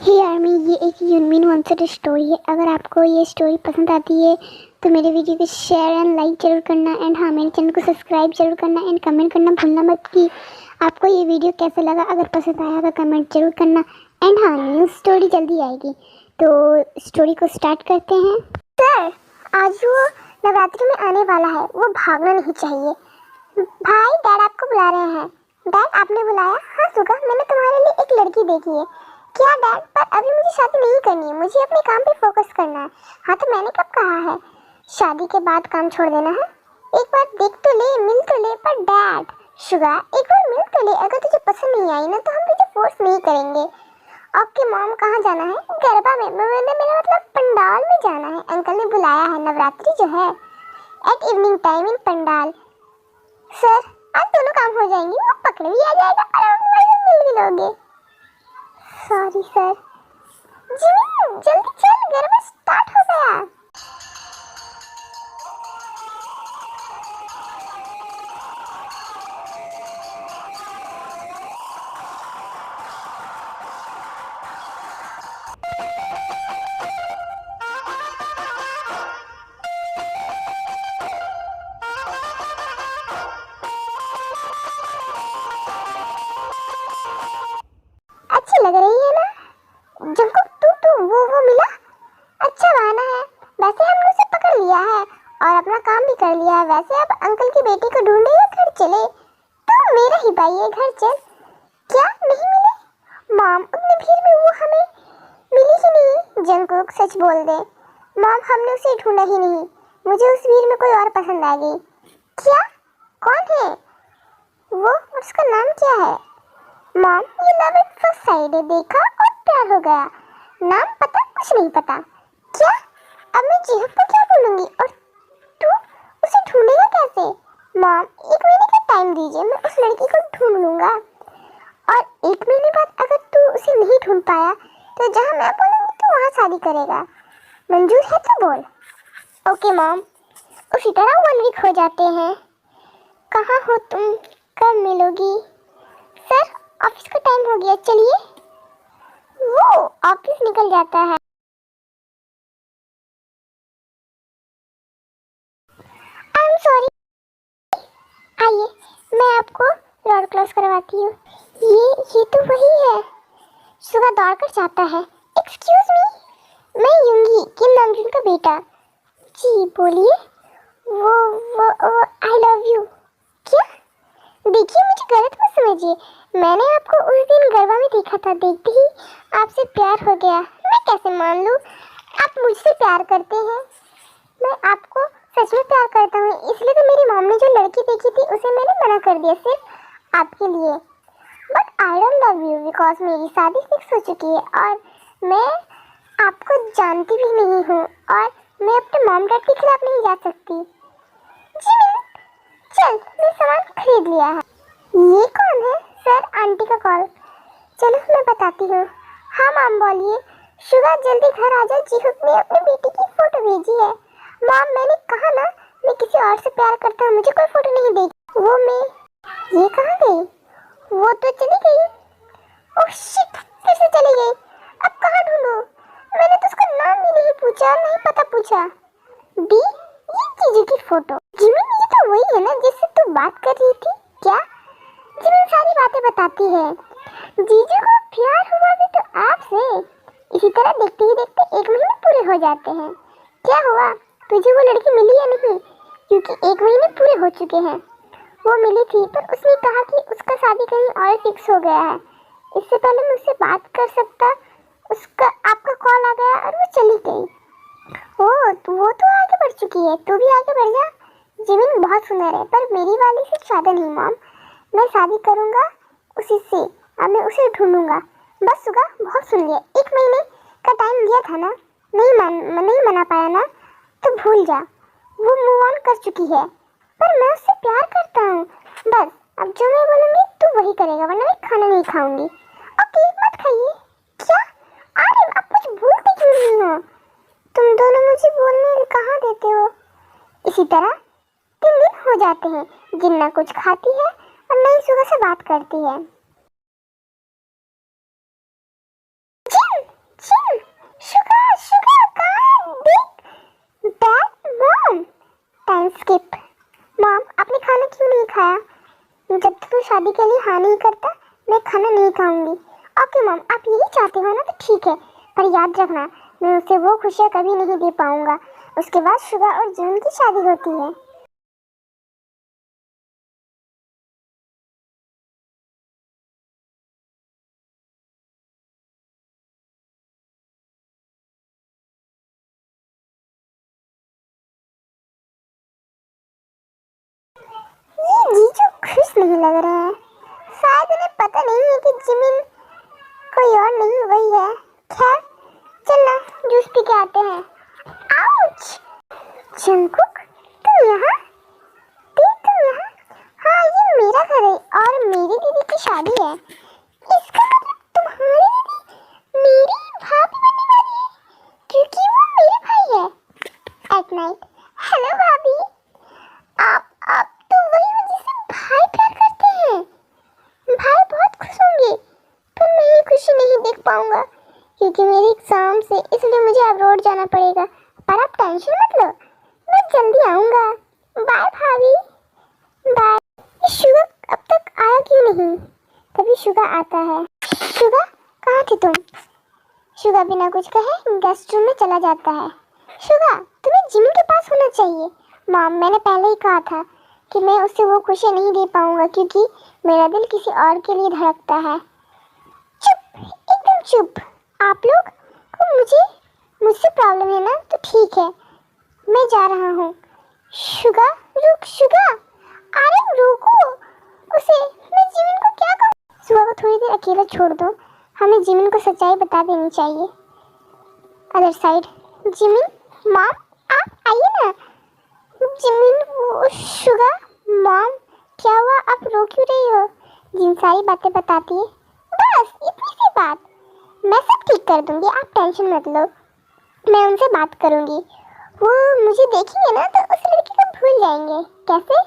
हे army, ये एक यूनमिन वंसड story है। अगर आपको ये स्टोरी पसंद आती है तो मेरे वीडियो को शेयर एंड लाइक जरूर करना एंड हाँ, मेरे चैनल को सब्सक्राइब जरूर करना एंड कमेंट करना भूलना मत कि आपको ये वीडियो कैसा लगा। अगर पसंद आया तो कमेंट जरूर करना एंड हाँ, न्यू स्टोरी जल्दी आएगी। तो स्टोरी को स्टार्ट करते हैं। सर, आज वो नवरात्रि में आने वाला है, वो भागना नहीं चाहिए। भाई, डैड आपको बुला रहे हैं। डैड, आपने बुलाया? हाँ सुगा, मैंने तुम्हारे लिए एक लड़की देखी है। क्या डैड? पर अभी मुझे शादी नहीं करनी है, मुझे अपने काम पे फोकस करना है। हाँ तो मैंने कब कहा है शादी के बाद काम छोड़ देना है? एक बार देख तो ले, मिल तो ले। पर डैड, शुगा, एक बार मिल तो ले। अगर तुझे पसंद नहीं आई ना तो हम तुझे फोर्स नहीं करेंगे। आपके मॉम कहाँ जाना है? गरबा में। मेरा मतलब पंडाल में जाना है। अंकल ने बुलाया है, नवरात्रि जो है at evening time in pandal. Sir, आज दोनों काम हो जाएंगे, वो पकड़ भी आ जाएगा और आप मिल भी लोगे। Sorry sir. जिमिन, जल्दी चल, गरबा स्टार्ट हो गया। अच्छी लग रही है ना? जंकुक, तू वो मिला? अच्छा गाना है। वैसे हमने उसे पकड़ लिया है और अपना काम भी कर लिया है। वैसे अब अंकल की बेटी को ढूंढे या घर चले? तो मेरा ही भाई है, घर चल। क्या नहीं मिले? मॉम, उतनी भीड़ में वो हमें मिली ही नहीं। जंकुक, सच बोल दे। मॉम, हमने उसे ढूंढा ही नहीं। मुझे उस भीड़ में कोई और पसंद आ गई। क्या? कौन है वो? उसका नाम क्या है? मॉम, ये लव एट फर्स्ट साइड है, देखा और प्यार हो गया। नाम पता? कुछ नहीं पता। क्या? अब मैं जीहू को क्या बोलूंगी? और तू उसे ढूंढेगा कैसे? मॉम, 1 महीने का टाइम दीजिए, मैं उस लड़की को ढूंढ लूंगा। और 1 महीने बाद अगर तू उसे नहीं ढूंढ पाया तो जहाँ मैं बोलूंगी तू वहाँ शादी करेगा। मंजूर है तो बोल। Okay mom. उसी तरह 1 वीक हो जाते हैं। कहाँ हो तुम? कब मिलोगी? सर, ऑफिस का टाइम हो गया, चलिए। वो ऑफिस निकल जाता है। I am sorry. आइए, मैं आपको रोड क्लोज करवाती हूँ। ये तो वही है। सुबह दौड़कर जाता है। एक्सक्यूज मी, मैं यूंगी, किम नामजून का बेटा। जी बोलिए। वो आई लव यू। क्या? देखिए, मुझे गलत मत समझिए। मैंने आपको उस दिन गरबा में देखा था, देखते ही आपसे प्यार हो गया। मैं कैसे मान लूँ आप मुझसे प्यार करते हैं? मैं आपको सच में प्यार करता हूँ, इसलिए तो मेरी मॉम ने जो लड़की देखी थी उसे मैंने मना कर दिया, सिर्फ आपके लिए। But I don't love you because मेरी शादी फिक्स हो चुकी है और मैं आपको जानती भी नहीं हूँ और मैं अपने मॉम डैड के खिलाफ नहीं जा सकती। जी चल, मैं सामान खरीद लिया है। ये कौन है? सर, आंटी का कॉल। चलो मैं बताती हूँ। हाँ मॉम बोलिए। शुगा, जल्दी घर आ जाओ, जीहुक ने अपनी बेटी की फोटो भेजी है। मॉम, मैंने कहा ना मैं किसी और से प्यार करता हूँ, मुझे कोई फोटो नहीं देगी। वो मैं ये कहाँ गई? वो तो चली गई। ओह शिट, फिर से चली गई। अब कहाँ ढूंढूं? मैंने तो उसका नाम भी नहीं पूछा, नहीं पता पूछा। दी, ये जीजू की फोटो। जिमिन, ये तो वही है ना जिससे तू बात कर रही थी? क्या? जिमिन सारी बातें बताती है। जीजू को प्यार हुआ भी तो आपसे। इसी तरह देखते ही देखते 1 महीने पूरे हो जाते हैं। क्या हुआ, तुझे वो लड़की मिली या नहीं? क्योंकि 1 महीने पूरे हो चुके हैं। वो मिली थी पर उसने कहा कि उसका शादी कहीं और फिक्स हो गया है। इससे पहले मैं उससे बात कर सकता, उसका आपका कॉल आ गया और वो चली गई। ओह, वो तो आगे बढ़ चुकी है, तू भी आगे बढ़ जा। जिमिन बहुत सुंदर है पर मेरी वाली से शादी नहीं मॉम। मैं शादी करूंगा उसी से, अब मैं उसे ढूंढूंगा। बस सुगा, बहुत सुन लिया। 1 महीने का टाइम दिया था ना, नहीं मना पाया ना तो भूल जा। वो मूव ऑन कर चुकी है पर मैं उससे प्यार करता हूँ। बस अब जो मैं बोलूँगी तू वही करेगा, वरना मैं खाना नहीं खाऊंगी। ओके, मत खाइए। क्या? अरे अब कुछ भूलते क्यों नहीं हो? तुम दोनों मुझे बोलने कहाँ देते हो? इसी तरह 3 दिन हो जाते हैं, जिन ना कुछ खाती है और न ही सुबह से बात करती है। जिन, शादी के लिए हाँ नहीं करता, मैं खाना नहीं खाऊंगी। ओके मॉम, आप यही चाहते हो ना, तो ठीक है, पर याद रखना मैं उसे वो खुशियाँ कभी नहीं दे पाऊंगा। उसके बाद शुगा और जून की शादी होती है। ये जीजू खुश नहीं लग रहे हैं, शायद उन्हें पता नहीं है कि जिमिन कोई और नहीं वही है। खैर चलना जूस पी के आते हैं। आउच! जंगकुक, तुम यहाँ? तुम यहाँ? हाँ, ये मेरा घर है और मेरी दीदी की शादी है। इसका मतलब तुम्हारी दीदी मेरी भाभी बनने वाली है, क्योंकि वो मेरे भाई है। At night. हेलो भाभी। आप तो वही हो जिसे भाई प्यार करते हैं। भाई बहुत खुश होंगे, पर मैं ये खुशी नहीं देख पाऊंगा क्योंकि मेरे एग्जाम से, इसलिए मुझे अब्रॉड जाना पड़ेगा। पर आप टेंशन मत लो, मैं जल्दी आऊंगा। बाय भाभी। बाय। शुगा अब तक आया क्यों नहीं? तभी शुगा आता है। शुगा, कहाँ थी तुम? शुगा बिना कुछ कहे गेस्ट रूम में चला जाता है। शुगा, तुम्हें जिमी के पास होना चाहिए। मॉम, मैंने पहले ही कहा था कि मैं उसे वो खुशी नहीं दे पाऊंगा क्योंकि मेरा दिल किसी और के लिए धड़कता है। चुप, एकदम चुप। आप लोग को मुझसे प्रॉब्लम है ना, तो ठीक है, मैं जा रहा हूँ। शुगा, रुक शुगा, अरे रुको उसे, मैं जिमिन को क्या कहूँ? शुगा को थोड़ी देर अकेला छोड़ दो, हमें जिमिन को सच्चाई बता देनी चाहिए। Other side. जिमिन, मॉम आप आइए ना। जिमिन, शुगा, मॉम क्या हुआ, आप रो क्यों रही हो? जिन सारी बातें बताती है। बस इतनी सी बात, मैं सब ठीक कर दूंगी, आप टेंशन मत लो। मैं उनसे बात करूंगी, वो मुझे देखेंगे ना तो उस लड़की को भूल जाएंगे। कैसे?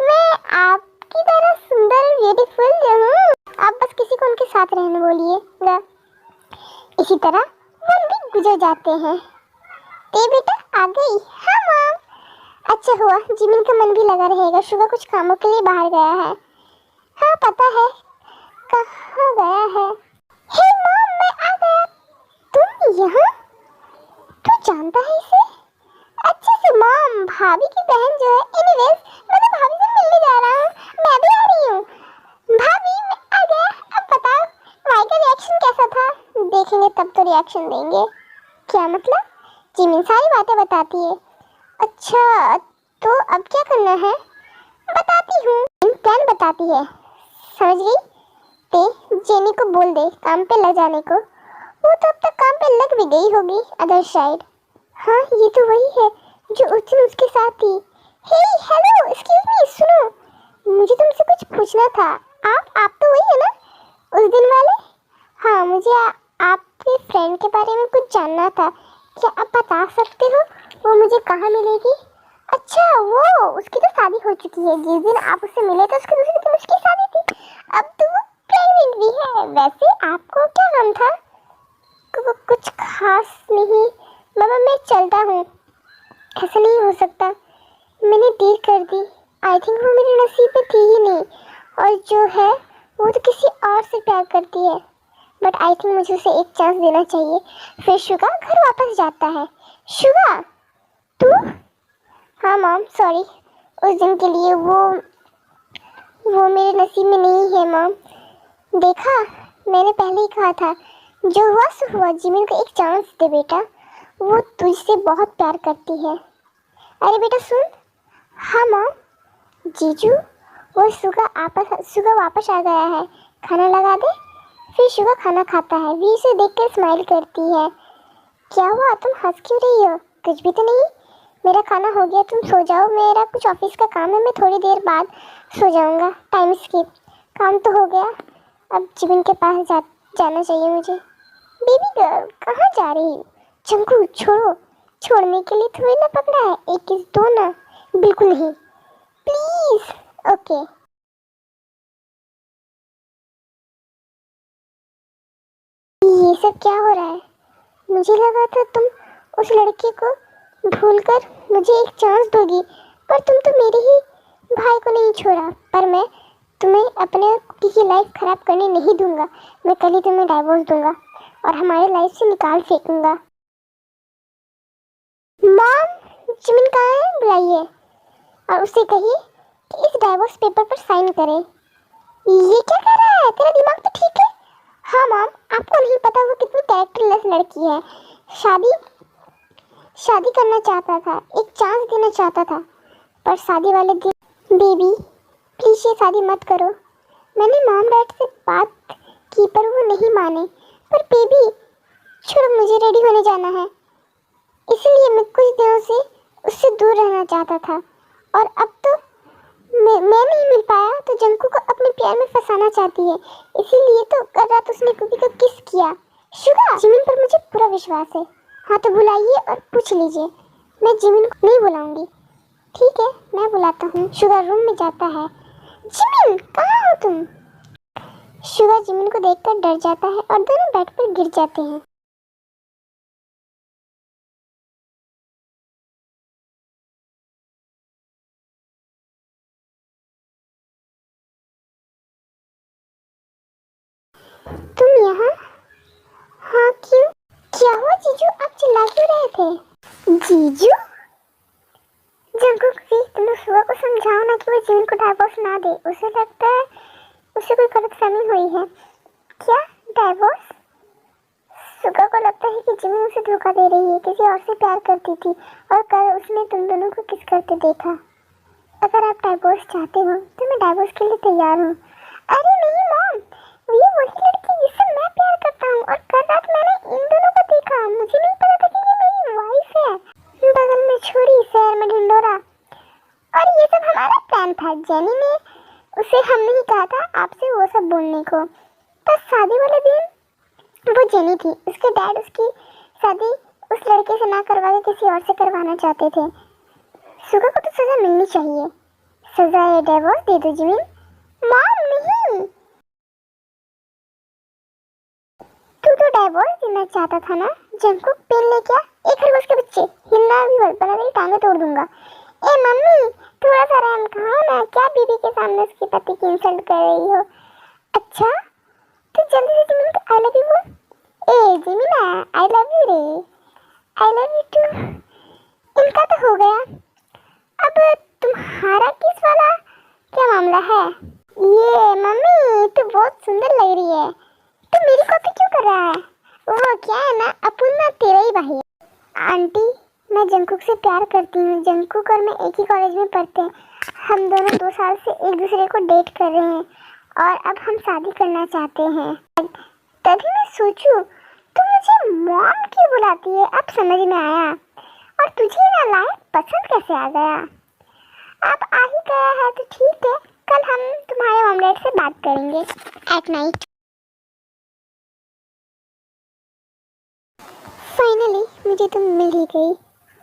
मैं आपकी तरह सुंदर ब्यूटीफुल हूँ, आप बस किसी को उनके साथ रहने बोलिए। इसी तरह मन भी गुजर जाते हैं। ते बेटा आ गई? हाँ मॉम। अच्छा हुआ, जिमिन का मन भी लगा रहेगा। शुगा कुछ कामों के लिए बाहर गया है। हाँ पता है, कहाँ गया है? हे मॉम, मैं आ गया। तुम यहाँ? तू जानता है इसे? अच्छे से मॉम, भाभी की बहन जो है। एनीवेज, मैं तो भाभी से मिलने जा रहा हूँ, मैं भी आ रही हूँ। भाभी मैं आ गया, अब बताओ भाई का रिएक्शन कैसा था? देखेंगे तब तो रिएक्शन देंगे। क्या मतलब? जिमिन सारी बातें बताती है। अच्छा तो अब क्या करना है? बताती हूँ। प्लान बताती है, समझ गई? ते जेनी को बोल दे काम पे लग जाने को, वो तो अब तक काम पे लग भी गई होगी। Other side. हाँ ये तो वही है जो उस दिन उसके साथ थी। हे हेलो, एक्सक्यूज मी, सुनो, मुझे तुमसे कुछ पूछना था। आप तो वही है ना, उस दिन वाले? हाँ, मुझे आपके फ्रेंड के बारे में कुछ जानना था, क्या आप बता सकते हो वो मुझे कहाँ मिलेगी? अच्छा वो, उसकी तो शादी हो चुकी है, जिस दिन आप उससे मिले थे उसके दूसरे दिन उसकी शादी थी, अब तो वो प्रेग्नेंट भी है। वैसे आपको क्या नाम था? कुछ खास नहीं मामा, मैं चलता हूँ। ऐसा नहीं हो सकता, मैंने डील कर दी। आई थिंक वो मेरे नसीब में थी ही नहीं, और जो है वो तो किसी और से प्यार करती है। बट आई थिंक मुझे उसे एक चांस देना चाहिए। फिर शुगा घर वापस जाता है। शुगा तू? हाँ मॉम सॉरी, उस दिन के लिए वो मेरे नसीब में नहीं है मॉम। देखा, मैंने पहले ही कहा था, जो हुआ सो हुआ। जिमिन को एक चांस दे बेटा, वो तुझसे बहुत प्यार करती है। अरे बेटा सुन। हाँ मॉम। जीजू, वो सुगा वापस आ गया है, खाना लगा दे। फिर शुगा खाना खाता है। वी उसे देखकर स्माइल करती है। क्या हुआ, तुम हंस क्यों रही हो? कुछ भी तो नहीं। मेरा खाना हो गया, तुम सो जाओ, मेरा कुछ ऑफिस का काम है, मैं थोड़ी देर बाद सो जाऊंगा। टाइम स्किप, काम तो हो गया, अब जिमिन के पास जाना चाहिए मुझे। बेबी गर्ल कहाँ जा रही हो? चंकू छोड़ो, छोड़ने के लिए थोड़ी ना पकड़ा है, एक किस दो ना। बिल्कुल नहीं, प्लीज। ओके। ये सब क्या हो रहा है? मुझे लगा था तुम उस लड़के को भूलकर मुझे एक चांस दोगी, पर तुम तो मेरे ही भाई को नहीं छोड़ा। पर मैं तुम्हें अपने की लाइफ खराब करने नहीं दूंगा। मैं कल ही तुम्हें डाइवोर्स दूंगा और हमारे लाइफ से निकाल फेंकूंगा। मॉम, जिमिन कहाँ है? बुलाइए और उससे कहिए कि इस डाइवोर्स पेपर पर साइन करे। ये क्या कर रहा है? तेरा दिमाग तो ठीक है? हाँ मॉम, आपको नहीं पता वो कितनी कैरेक्टरलेस लड़की है। शादी करना चाहता था, एक चांस देना चाहता था, पर शादी वाले दिन बेबी प्लीज ये शादी मत करो। मैंने मॉम डैड से बात की पर वो नहीं माने। पर बेबी छोड़ो, मुझे रेडी होने जाना है, इसलिए मैं कुछ दिनों से उससे दूर रहना चाहता था और अब तो मैं नहीं मिल पाया तो जंकू को अपने प्यार में फंसाना चाहती है, इसीलिए तो कल रात उसने कुकी को किस किया। शुगा, जिमिन पर मुझे पूरा विश्वास है। हाँ तो बुलाइए और पूछ लीजिए। मैं जिमिन को नहीं बुलाऊंगी। ठीक है, मैं बुलाता हूँ। शुगा रूम में जाता है। जिमिन, कहाँ हो तुम? शुगा जिमिन को देखकर डर जाता है और दोनों बेड पर गिर जाते हैं। तुम यहाँ? हाँ क्यों? क्या हुआ जीजू, आप चिल्ला क्यों रहे थे? जीजू? जंकुक भी, तुम लोग सुगा को समझाओ ना कि वो जिमिन को डाइवोर्स ना दे। उसे लगता है उसे कोई गलतफहमी हुई है। क्या डाइवोर्स? सुगा को लगता है कि जिमिन उसे धोखा दे रही है, किसी और से प्यार करती थी और कल उसने तुम दोनों को किस करते देखा। अगर आप डाइवोर्स चाहते हो तो मैं डाइवोर्स के लिए तैयार हूँ। अरे नहीं मॉम, ये वही लड़की जिससे मैं प्यार करता हूँ और कल रात मैंने इन दोनों को देखा। मुझे नहीं पता था कि ये मेरी वाइफ है। बगल में छोड़ी, शहर में ढिंडोरा, और ये सब हमारा प्लान था। जेनी ने उसे हमने ही कहा था आपसे वो सब बोलने को। बस शादी वाले दिन वो जेनी थी, उसके डैड उसकी शादी उस लड़के से ना करवा के किसी और से करवाना चाहते थे। सुगा को तो सजा मिलनी चाहिए। सजा या डिवोर्स दे दो जिमिन। मॉम नहीं, तू तो डिवोर्स देना चाहता था ना? जंकुक पेन ले क्या? एक खरगोश के बच्चे, हिलना भी मत, वरना तेरी टांगे तोड़ दूंगा। ए मम्मी, थोड़ा सा रहम खाओ ना, क्या बीबी के सामने उसके पति की इंसल्ट कर रही हो? अच्छा तो जल्दी से जिमिन को आई लव यू बोल। ए जिमिना, आई लव यू रे। I love you too. इनका तो हो गया, अब तुम्हारा किस वाला क्या मामला है? ये मम्मी, तू बहुत सुंदर लग रही है। तू मेरी कॉपी क्यों कर रहा है? वो क्या है ना, अपुन ना तेरा ही भाई है। आंटी, मैं जंकुक से प्यार करती हूँ। जंकुक और मैं एक ही कॉलेज में पढ़ते हैं। हम दोनों 2 साल से एक दूसरे को डेट कर रहे हैं और अब हम शादी करना चाहते हैं। तभी मैं सोचूं तू मुझे मॉम क्यों बुलाती है, अब समझ में आया। और तुझे ना लायक पसंद कैसे आ गया? अब आ ही गया है तो ठीक है, कल हम तुम्हारे ऑमलेट से बात करेंगे एट नाइट। फाइनली मुझे तुम मिल ही गई।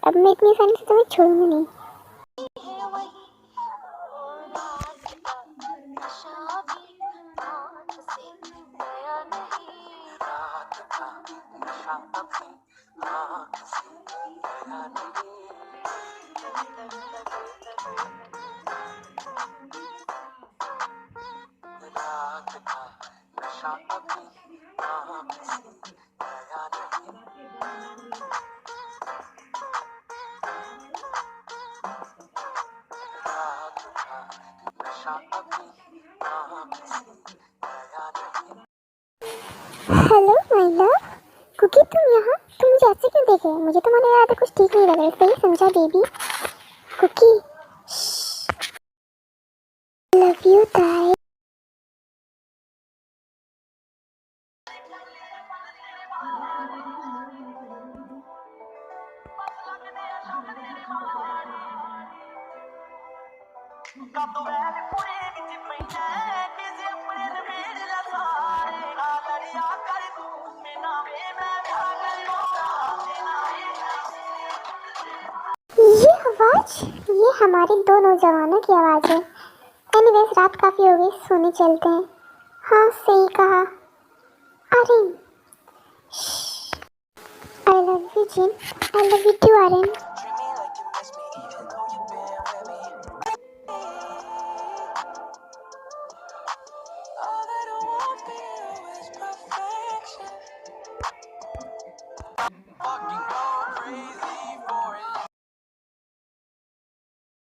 अब मैं इतनी आसानी से तुम्हें छोड़ूंगी नहीं। हेलो माय लव, कुकी तुम यहाँ? तुम मुझे ऐसे क्यों देख रहे हो? मुझे तुम्हारे यहाँ कुछ ठीक नहीं लग रहा है, सही समझा बेबी? कुकी, लव यू ताई। ये आवाज, ये हमारे 2 नौजवानों की आवाज है। एनीवेज, रात काफी हो गई, सोने चलते हैं। हाँ सही कहा। आर्यन, आई लव यू जिन, I love you too Aryan. Fucking